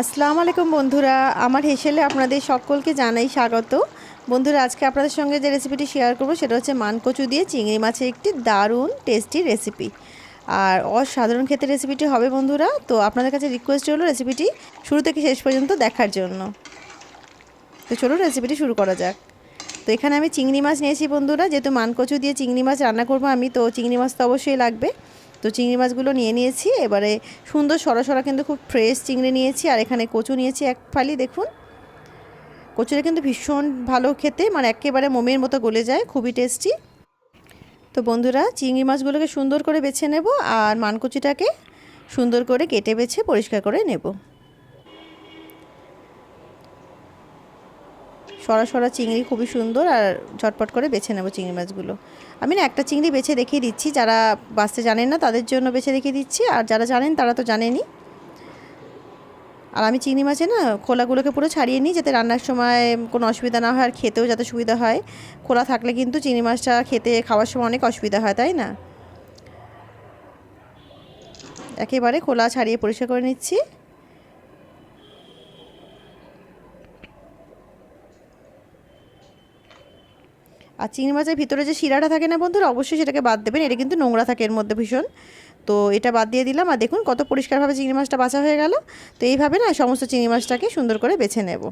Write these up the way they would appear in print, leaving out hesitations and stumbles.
আসসালামু আলাইকুম বন্ধুরা, আমার হেসেলে আপনাদের সকলকে জানাই স্বাগত। বন্ধুরা, আজকে আপনাদের সঙ্গে যে রেসিপিটি শেয়ার করব সেটা হচ্ছে মানকচু দিয়ে চিংড়ি মাছের একটি দারুণ টেস্টি রেসিপি। আর অসাধারণ খেতে রেসিপিটি হবে বন্ধুরা। তো আপনাদের কাছে রিকোয়েস্ট হলো রেসিপিটি শুরু থেকে শেষ পর্যন্ত দেখার জন্য। তো চলুন রেসিপিটি শুরু করা যাক। তো এখানে আমি চিংড়ি মাছ নিয়েছি বন্ধুরা, যেহেতু মানকচু দিয়ে চিংড়ি মাছ রান্না করব আমি, তো চিংড়ি মাছ তো অবশ্যই লাগবে। তো চিংড়ি মাছগুলো নিয়ে নিয়েছি। এবারে সুন্দর সরা সরা কিন্তু খুব ফ্রেশ চিংড়ি নিয়েছি। আর এখানে কচু নিয়েছি এক ফালি। দেখুন, কচুটা কিন্তু ভীষণ ভালো খেতে, মানে একেবারে মোমের মতো গলে যায়, খুবই টেস্টি। তো বন্ধুরা, চিংড়ি মাছগুলোকে সুন্দর করে বেছে নেব আর মানকচুটাকে সুন্দর করে কেটে বেছে পরিষ্কার করে নেব। সরা সরা চিংড়ি খুবই সুন্দর, আর ঝটপট করে বেছে নেব চিংড়ি মাছগুলো। আমি না একটা চিংড়ি বেছে দেখিয়ে দিচ্ছি, যারা বাছতে জানেন না তাদের জন্য বেছে দেখিয়ে দিচ্ছি, আর যারা জানেন তারা তো জানেনই। আর আমি চিংড়ি মাছে না খোলাগুলোকে পুরো ছাড়িয়ে নিই, যাতে রান্নার সময় কোনো অসুবিধা না হয় আর খেতেও যাতে সুবিধা হয়। খোলা থাকলে কিন্তু চিংড়ি মাছটা খেতে খাওয়ার সময় অনেক অসুবিধা হয়, তাই না? একেবারে খোলা ছাড়িয়ে পরিষ্কার করে নিচ্ছি। আর চিংড়ি মাছের ভিতরে যে শিরাটা থাকে না বন্ধুরা, অবশ্যই সেটাকে বাদ দেবেন, এটা কিন্তু নোংরা থাকে এর মধ্যে ভীষণ। তো এটা বাদ দিয়ে দিলাম। আর দেখুন কত পরিষ্কারভাবে চিংড়ি মাছটা বাছা হয়ে গেল। তো এইভাবে না সমস্ত চিংড়ি মাছটাকে সুন্দর করে বেছে নেব।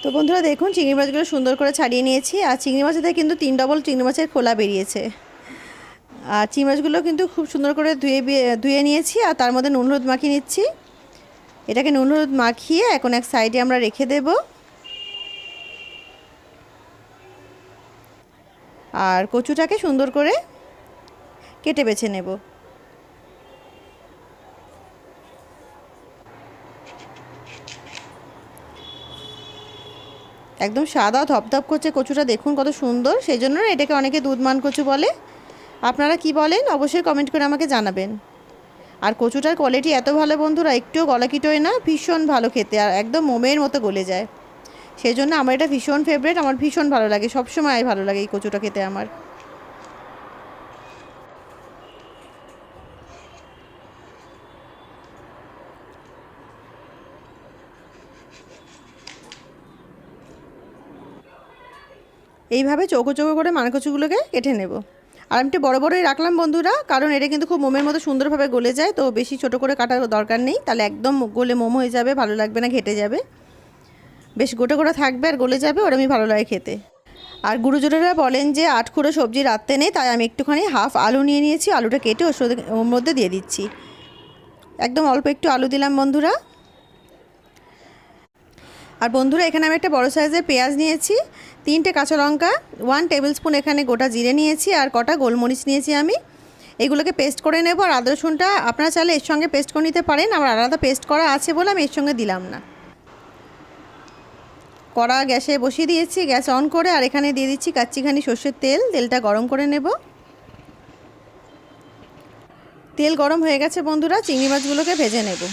তো বন্ধুরা দেখুন, চিংড়ি মাছগুলো সুন্দর করে ছাড়িয়ে নিয়েছি। আর চিংড়ি মাছেতে কিন্তু 3 ডবল চিংড়ি মাছের খোলা বেরিয়েছে। আর চিংড়ি মাছগুলো কিন্তু খুব সুন্দর করে ধুয়ে নিয়েছি। আর তার মধ্যে নুন হলুদ মাখিয়ে নিচ্ছি। এটাকে নুন হলুদ মাখিয়ে এখন এক সাইডে আমরা রেখে দেব। আর কচুটাকে সুন্দর করে কেটে বেছে নেব। একদম সাদা ধপধপ করছে কচুটা, দেখুন কত সুন্দর। সেই জন্য এটাকে অনেকে দুধমান কচু বলে। আপনারা কি বলেন অবশ্যই কমেন্ট করে আমাকে জানাবেন। আর কচুটার কোয়ালিটি এত ভালো বন্ধুরা, একটুও গলা কিটোয় না, ভীষণ ভালো খেতে, আর একদম মোমের মতো গলে যায়। সেই জন্য আমার এটা ভীষণ ফেভারিট, আমার ভীষণ ভালো লাগে, সবসময় ভালো লাগে এই কচুটা খেতে আমার। এইভাবে চৌকো চৌকো করে মানকচুগুলোকে কেটে নেব। আর আমি একটু বড়ো বড়োই রাখলাম বন্ধুরা, কারণ এটা কিন্তু খুব মোমের মতো সুন্দরভাবে গলে যায়। তো বেশি ছোট করে কাটার দরকার নেই, তাহলে একদম গলে মোম হয়ে যাবে, ভালো লাগবে না, ঘেটে যাবে। বেশ গোটা গোটা থাকবে আর গলে যাবে, ওরমই ভালো লাগে খেতে। আর গুরুজনেরা বলেন যে আটখুরো সবজি রাঁধতে নেই, তাই আমি একটুখানি হাফ আলু নিয়ে নিয়েছি। আলুটা কেটে ওর মধ্যে দিয়ে দিচ্ছি। একদম অল্প একটু আলু দিলাম বন্ধুরা। আর বন্ধুরা, এখানে আমি একটা বড় সাইজের পেঁয়াজ নিয়েছি, 3টে কাঁচা লঙ্কা, 1 টেবিল স্পুন এখানে গোটা জিরে নিয়েছি, আর কটা গোলমরিচ নিয়েছি আমি। এগুলোকে পেস্ট করে নেব। আর আদা রসুনটা আপনারা চাইলে এর সঙ্গে পেস্ট করে নিতে পারেন, আমার আলাদা পেস্ট করা আছে বলে আমি এর সঙ্গে দিলাম না। কড়া গ্যাসে বসিয়ে দিয়েছি, গ্যাস অন করে। আর এখানে দিয়ে দিচ্ছি কাচ্চিখানি সর্ষের তেল। তেলটা গরম করে নেব। তেল গরম হয়ে গেছে বন্ধুরা, চিংড়ি মাছগুলোকে ভেজে নেব।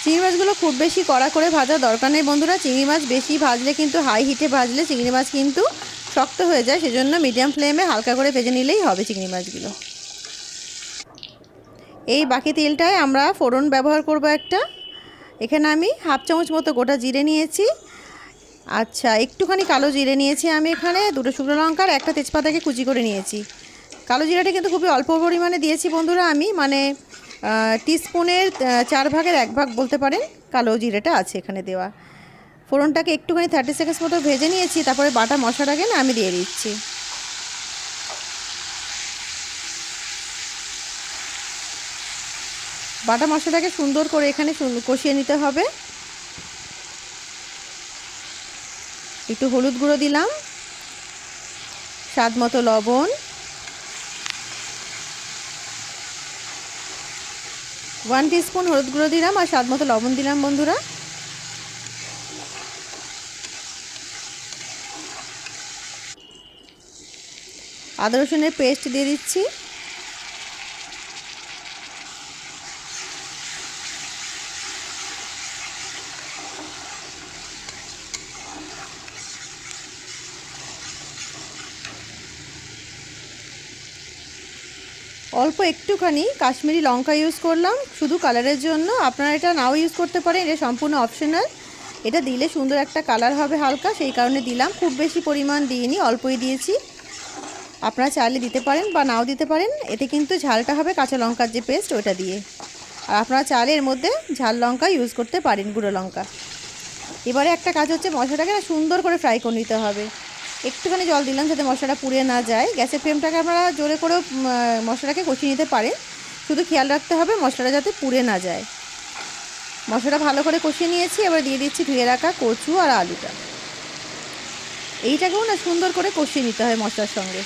চিংড়ি মাছগুলো খুব বেশি কড়া করে ভাজার দরকার নেই বন্ধুরা। চিংড়ি মাছ বেশি ভাজলে কিন্তু, হাই হিটে ভাজলে চিংড়ি মাছ কিন্তু শক্ত হয়ে যায়। সেজন্য মিডিয়াম ফ্লেমে হালকা করে ভেজে নিলেই হবে চিংড়ি মাছগুলো। এই বাকি তেলটায় আমরা ফোড়ন ব্যবহার করব একটা। এখানে আমি হাফ চামচ মতো গোটা জিরে নিয়েছি। আচ্ছা, একটুখানি কালো জিরে নিয়েছি আমি এখানে, 2টো শুকনো লঙ্কা আর একটা তেজপাতাকে কুচি করে নিয়েছি। কালো জিরাটা কিন্তু খুবই অল্প পরিমাণে দিয়েছি বন্ধুরা আমি, মানে টিস্পুনের 4 ভাগের 1 ভাগ বলতে পারেন কালো জিরেটা আছে এখানে দেওয়া। ফোড়নটাকে একটুখানি 30 সেকেন্ডস মতো ভেজে নিয়েছি। তারপরে বাটা মশলাটাকে না আমি দিয়ে দিচ্ছি। বাটা মশলাটাকে সুন্দর করে এখানে কষিয়ে নিতে হবে। একটু হলুদ গুঁড়ো দিলাম, স্বাদ মতো লবণ, 1 টিস্পুন হলুদ গুঁড়ো দিলাম, আর স্বাদ মতো লবণ দিলাম বন্ধুরা। আদা রসুনের পেস্ট দিয়ে দিচ্ছি। অল্প একটুখানি কাশ্মীরি লঙ্কা ইউজ করলাম শুধু কালারের জন্য। আপনারা এটা নাও ইউজ করতে পারেন, এটা সম্পূর্ণ অপশনাল। এটা দিলে সুন্দর একটা কালার হবে হালকা, সেই কারণে দিলাম। খুব বেশি পরিমাণ দিইনি, অল্পই দিয়েছি। আপনারা চাইলে দিতে পারেন বা নাও দিতে পারেন। এতে কিন্তু ঝালটা হবে কাঁচা লঙ্কার যে পেস্ট ওটা দিয়ে। আর আপনারা চাইলে এর মধ্যে ঝাল লঙ্কা ইউজ করতে পারেন, গুঁড়ো লঙ্কা। এবারে একটা কাজ হচ্ছে, মশলাটাকে না সুন্দর করে ফ্রাই করে নিতে হবে। একটুখানি জল দিলাম যাতে মশলাটা পুড়ে না যায়। গ্যাসের ফ্লেমটাকে আপনারা জোরে করে মশলাটাকে কষিয়ে নিতে পারেন, শুধু খেয়াল রাখতে হবে মশলাটা যাতে পুড়ে না যায়। মশলাটা ভালো করে কষিয়ে নিয়েছি। এবার দিয়ে দিচ্ছি ধুয়ে রাখা কচু আর আলুটা। এইটাকেও না সুন্দর করে কষিয়ে নিতে হয় মশলার সঙ্গে।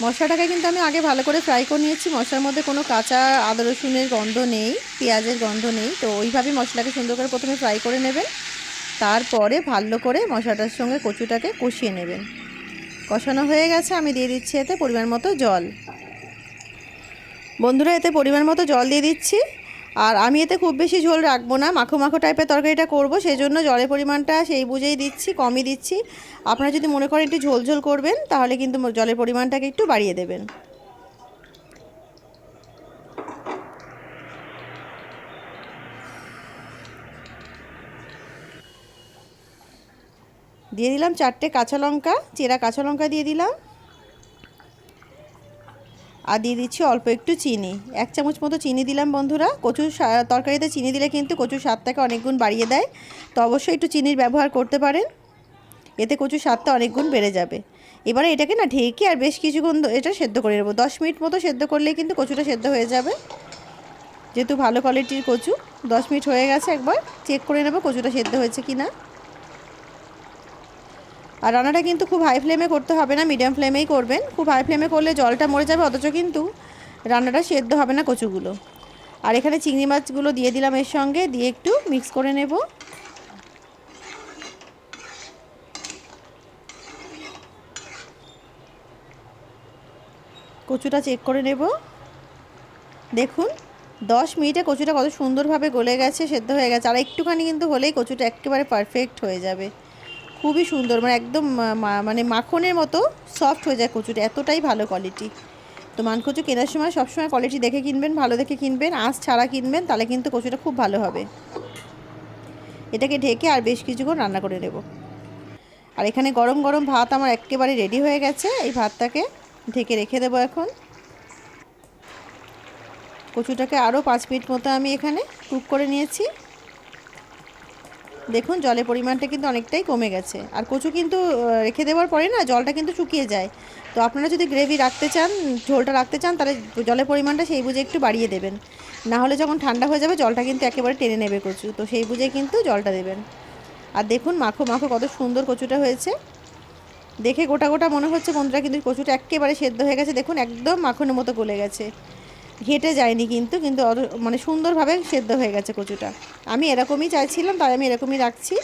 মশলাটাকে কিন্তু আমি আগে ভালো করে ফ্রাই করে নিয়েছি। মশলার মধ্যে কোনো কাঁচা আদা রসুনের গন্ধ নেই, পেঁয়াজের গন্ধ নেই। তো ওইভাবেই মশলাকে সুন্দর করে প্রথমে ফ্রাই করে নেবেন, তারপরে ভালো করে মশলাটার সঙ্গে কচুটাকে কষিয়ে নেবেন। কষানো হয়ে গেছে, আমি দিয়ে দিচ্ছি এতে পরিমাণ মতো জল। বন্ধুরা, এতে পরিমাণ মতো জল দিয়ে দিচ্ছি। আর আমি এতে খুব বেশি ঝোল রাখবো না, মাখো মাখো টাইপের তরকারিটা করব, সেই জন্য জলের পরিমাণটা সেই বুঝেই দিচ্ছি, কমই দিচ্ছি। আপনারা যদি মনে করেন একটু ঝোল ঝোল করবেন, তাহলে কিন্তু জলের পরিমাণটাকে একটু বাড়িয়ে দেবেন। দিয়ে দিলাম 4টে কাঁচা লঙ্কা, চেরা কাঁচা লঙ্কা দিয়ে দিলাম। আর দিয়ে দিচ্ছি অল্প একটু চিনি, 1 চামচ মতো চিনি দিলাম। বন্ধুরা, কচুর তরকারিতে চিনি দিলে কিন্তু কচুর স্বাদটাকে অনেক গুণ বাড়িয়ে দেয়। তো অবশ্যই একটু চিনির ব্যবহার করতে পারেন, এতে কচুর স্বাদটা অনেক গুণ বেড়ে যাবে। এবারে এটাকে না ঢেকে আর বেশ কিছুক্ষণ এটা সেদ্ধ করে নেবো। 10 মিনিট মতো সেদ্ধ করলেই কিন্তু কচুটা সেদ্ধ হয়ে যাবে। যেহেতু ভালো কোয়ালিটির কচু, 10 মিনিট হয়ে গেছে। একবার চেক করে নেবো কচুটা সেদ্ধ হয়েছে কি না। আর রান্নাটা কিন্তু খুব হাই ফ্লেমে করতে হবে না, মিডিয়াম ফ্লেমেই করবেন। খুব হাই ফ্লেমে করলে জলটা মরে যাবে, অথচ কিন্তু রান্নাটা সেদ্ধ হবে না কচুগুলো। আর এখানে চিংড়ি মাছগুলো দিয়ে দিলাম এর সঙ্গে, দিয়ে একটু মিক্স করে নেব। কচুটা চেক করে নেব। দেখুন 10 মিনিটে কচুটা কত সুন্দরভাবে গলে গেছে, সেদ্ধ হয়ে গেছে। আর একটুখানি কিন্তু হলেই কচুটা একেবারে পারফেক্ট হয়ে যাবে, খুবই সুন্দর, মানে একদম মানে মাখনের মতো সফট হয়ে যায় কচুটা, এতটাই ভালো কোয়ালিটি। তো মানকচু কেনার সময় সবসময় কোয়ালিটি দেখে কিনবেন, ভালো দেখে কিনবেন, আঁশ ছাড়া কিনবেন, তাহলে কিন্তু কচুটা খুব ভালো হবে। এটাকে ঢেকে আর বেশ কিছুক্ষণ রান্না করে নেব। আর এখানে গরম গরম ভাত আমার একেবারে রেডি হয়ে গেছে। এই ভাতটাকে ঢেকে রেখে দেবো এখন। কচুটাকে আরও 5 মিনিট মতো আমি এখানে কুক করে নিয়েছি। দেখুন জলের পরিমাণটা কিন্তু অনেকটাই কমে গেছে। আর কচু কিন্তু রেখে দেওয়ার পরে না জলটা কিন্তু শুকিয়ে যায়। তো আপনারা যদি গ্রেভি রাখতে চান, ঝোলটা রাখতে চান, তাহলে জলের পরিমাণটা সেই বুঝে একটু বাড়িয়ে দেবেন। না হলে যখন ঠান্ডা হয়ে যাবে জলটা কিন্তু একেবারে টেনে নেবে কচু, তো সেই বুঝে কিন্তু জলটা দেবেন। আর দেখুন মাখো মাখো কত সুন্দর কচুটা হয়েছে, দেখে গোটা গোটা মনে হচ্ছে বন্ধুরা, কিন্তু কচুটা একেবারে সেদ্ধ হয়ে গেছে। দেখুন একদম মাখনের মতো গলে গেছে, ঘেটে যায়নি কিন্তু কিন্তু মানে সুন্দরভাবে সেদ্ধ হয়ে গেছে কচুটা। আমি এরকমই চাইছিলাম, তাই আমি এরকমই রাখছি।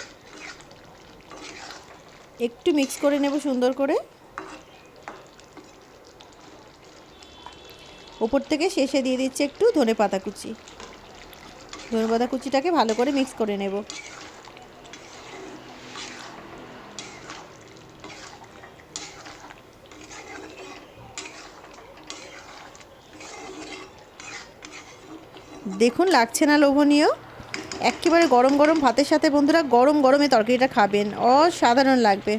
একটু মিক্স করে নেব সুন্দর করে। ওপর থেকে শেষে দিয়ে দিচ্ছি একটু ধনেপাতা কুচি। ধনেপাতা কুচিটাকে ভালো করে মিক্স করে নেব। দেখুন লাগছে না লোভনীয়? একেবারে গরম গরম ভাতের সাথে বন্ধুরা গরম গরমে তরকারিটা খাবেন, অসাধারণ লাগবে।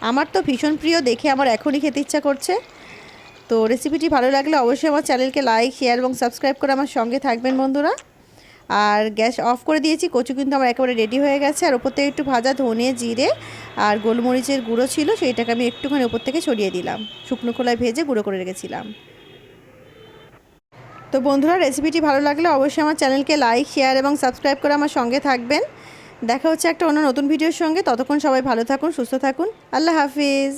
আমার তো ভীষণ প্রিয়, দেখে আমার এখনই খেতে ইচ্ছা করছে। তো রেসিপিটি ভালো লাগলে অবশ্যই আমার চ্যানেলকে লাইক, শেয়ার এবং সাবস্ক্রাইব করে আমার সঙ্গে থাকবেন বন্ধুরা। আর গ্যাস অফ করে দিয়েছি, কচু কিন্তু আমার একেবারে রেডি হয়ে গেছে। আর ওপর থেকে একটু ভাজা ধনে, জিরে আর গোলমরিচের গুঁড়ো ছিল, সেইটাকে আমি একটুখানি ওপর থেকে ছড়িয়ে দিলাম। শুকনো খোলায় ভেজে গুঁড়ো করে রেখেছিলাম। তো বন্ধুরা, রেসিপিটি ভালো লাগলে অবশ্যই আমার চ্যানেলকে লাইক, শেয়ার এবং সাবস্ক্রাইব করে আমার সঙ্গে থাকবেন। দেখা হচ্ছে একটা অন্য নতুন ভিডিওর সঙ্গে। ততক্ষণ সবাই ভালো থাকুন, সুস্থ থাকুন। আল্লাহ হাফিজ।